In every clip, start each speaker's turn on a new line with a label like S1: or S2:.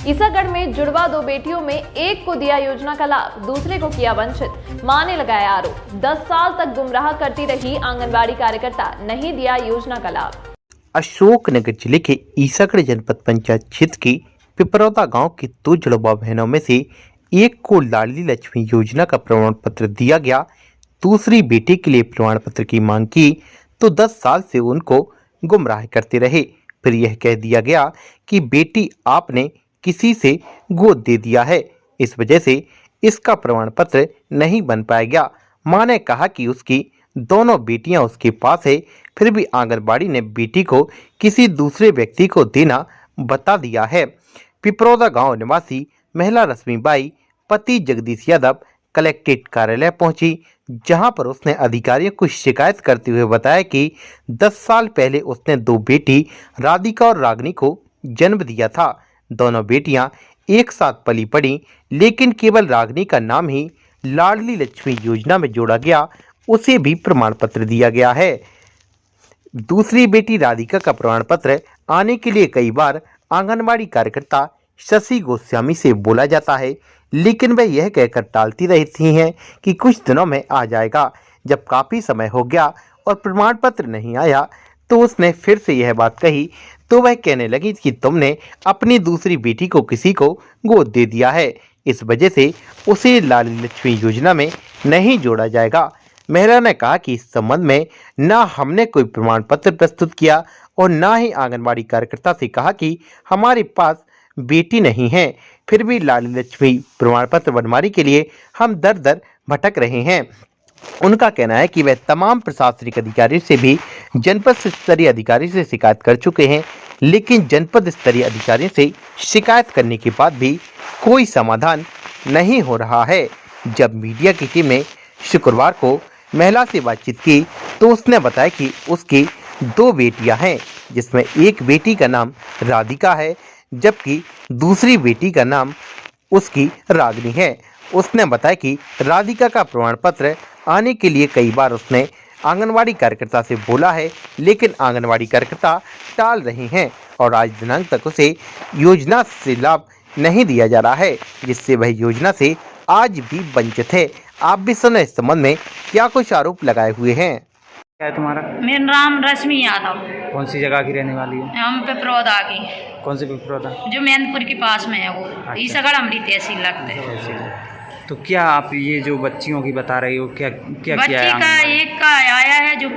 S1: ईसागढ़ में जुड़वा 2 बेटियों में एक को दिया योजना का लाभ, दूसरे को किया वंचित। मां ने लगाया आरोप। 10 साल तक गुमराह करती रही आंगनबाड़ी कार्यकर्ता, नहीं दिया योजना का लाभ।
S2: अशोकनगर जिले के ईसागढ़ जनपद पंचायत क्षेत्र की पिपरौदा गांव की 2 जुड़वा बहनों में से एक को लाडली लक्ष्मी योजना का प्रमाण पत्र दिया गया। दूसरी बेटी के लिए प्रमाण पत्र की मांग की तो 10 साल से उनको गुमराह करते रहे। फिर यह कह दिया गया कि बेटी आपने किसी से गोद दे दिया है, इस वजह से इसका प्रमाण पत्र नहीं बन पाएगा। मां ने कहा कि उसकी दोनों बेटियां उसके पास है, फिर भी आंगनबाड़ी ने बेटी को किसी दूसरे व्यक्ति को देना बता दिया है। पिपरौदा गांव निवासी महिला रश्मिबाई पति जगदीश यादव कलेक्ट्रेट कार्यालय पहुंची, जहां पर उसने अधिकारियों को शिकायत करते हुए बताया कि 10 साल पहले उसने 2 बेटी राधिका और रागनी को जन्म दिया था। दोनों बेटियां एक साथ पली पड़ी, लेकिन केवल रागनी का नाम ही लाडली लक्ष्मी योजना में जोड़ा गया, उसे भी प्रमाण पत्र दिया गया है। दूसरी बेटी राधिका का प्रमाण पत्र आने के लिए कई बार आंगनबाड़ी कार्यकर्ता शशि गोस्वामी से बोला जाता है, लेकिन वह यह कहकर टालती रहती हैं कि कुछ दिनों में आ जाएगा। जब काफ़ी समय हो गया और प्रमाण पत्र नहीं आया तो उसने फिर से यह बात कही तो वह कहने लगी कि तुमने अपनी दूसरी बेटी को किसी को गोद दे दिया है, इस वजह से उसे लाडली लक्ष्मी योजना में नहीं जोड़ा जाएगा। महिला ने कहा कि इस संबंध में न हमने कोई प्रमाण पत्र प्रस्तुत किया और न ही आंगनबाड़ी कार्यकर्ता से कहा कि हमारे पास बेटी नहीं है, फिर भी लाडली लक्ष्मी प्रमाण पत्र बनवाने के लिए हम दर दर भटक रहे हैं। उनका कहना है कि वे तमाम प्रशासनिक अधिकारियों से भी जनपद स्तरीय अधिकारी से शिकायत कर चुके हैं, लेकिन जनपद स्तरीय अधिकारियों से शिकायत करने के बाद भी कोई समाधान नहीं हो रहा है। जब मीडिया की टीम ने शुक्रवार को महिला से बातचीत की तो उसने बताया कि उसकी 2 बेटियां हैं, जिसमें एक बेटी का नाम राधिका है जबकि दूसरी बेटी का नाम उसकी रागनी है। उसने बताया कि राधिका का प्रमाण पत्र आने के लिए कई बार उसने आंगनवाड़ी कार्यकर्ता से बोला है, लेकिन आंगनवाड़ी कार्यकर्ता टाल रही हैं और आज दिनांक तक उसे योजना से लाभ नहीं दिया जा रहा है, जिससे वह योजना से आज भी वंचित है। आप भी सुने इस संबंध में क्या कुछ आरोप लगाए हुए हैं।
S3: क्या है तुम्हारा?
S4: मेरा नाम रश्मि यादव।
S3: कौन सी जगह की रहने वाली है?
S4: हम पिपरौदा की।
S3: कौन सी पिपरौदा?
S4: जो मैनपुर के पास में है वो।
S3: अच्छा।
S4: ईसागढ़ हमारी तहसील लगते है।
S3: तो क्या आप ये जो बच्चियों की बता रही हो, क्या क्या
S4: बच्ची
S3: किया है?
S4: का एक का आया है जो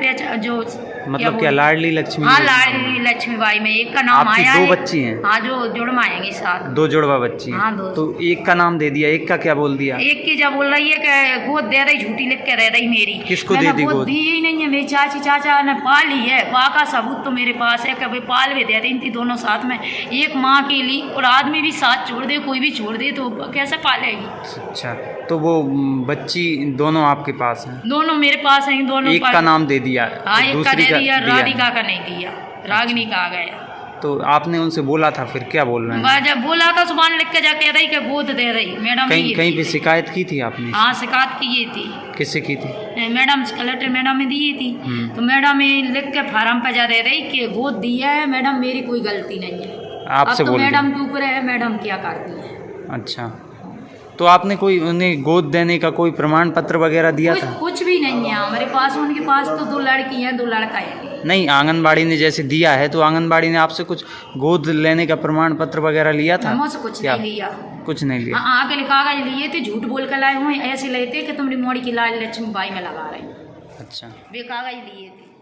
S3: मतलब क्या लाडली लक्ष्मी?
S4: हाँ, लाडली लक्ष्मीबाई में एक का नाम
S3: आपकी
S4: आया
S3: 2
S4: है।
S3: बच्ची हैं?
S4: हाँ, जो जुड़वा आएंगी साथ।
S3: 2 जुड़वा बच्ची हैं?
S4: हाँ, 2।
S3: तो एक का नाम दे दिया, एक का क्या बोल दिया?
S4: एक की जब बोल रही है कि गोद दे रही, झूठी लिख के रह रही मेरी।
S3: किसको दे दी गोद?
S4: दी ही नहीं है, मेरी चाची चाचा ने पाल ली है। माँ का सबूत तो मेरे पास है कि भाई पाल भी दे रही थी दोनों साथ में, एक माँ के लिए, और आदमी भी साथ छोड़ दे, कोई भी छोड़ दे तो कैसे पालेगी।
S3: अच्छा, तो वो बच्ची दोनों आपके पास हैं?
S4: दोनों मेरे पास हैं, दोनों
S3: एक का नाम दे दिया?
S4: हाँ, एक का दे दिया,
S3: दिया?
S4: राधिका का नहीं दिया, रागनी का आ गया।
S3: तो आपने उनसे बोला था, फिर क्या बोल रहे हैं?
S4: जब बोला था सुबह लिख के जा कह रही कि गोद दे रही मैडम।
S3: कहीं पे शिकायत की थी आपने?
S4: हाँ, शिकायत की थी।
S3: किससे की थी?
S4: मैडम, कलेक्टर मैडम ने दी थी। तो मैडम लिख के फार्म पे जा दे रही कि गोद दिया है मैडम, मेरी कोई गलती नहीं है।
S3: आपसे
S4: अब तो
S3: बोल
S4: मैडम के ऊपर है, मैडम क्या करती है।
S3: अच्छा, तो आपने कोई उन्हें गोद देने का कोई प्रमाण पत्र वगैरह दिया था?
S4: कुछ भी नहीं है हमारे पास। उनके पास तो 2 लड़की हैं, 2 लड़का है।
S3: नहीं, आंगनबाड़ी ने जैसे दिया है तो आंगनबाड़ी ने आपसे कुछ गोद लेने का प्रमाण पत्र वगैरह लिया था?
S4: हमसे कुछ नहीं लिया।
S3: कुछ नहीं लिया?
S4: आगे कागज लिए थे, झूठ बोल कर लाए हुए, ऐसे लेते कि तुम रिमोड़ी की लाल लक्ष्मीबाई में लगा रहे।
S3: अच्छा,
S4: वे कागज लिए थे।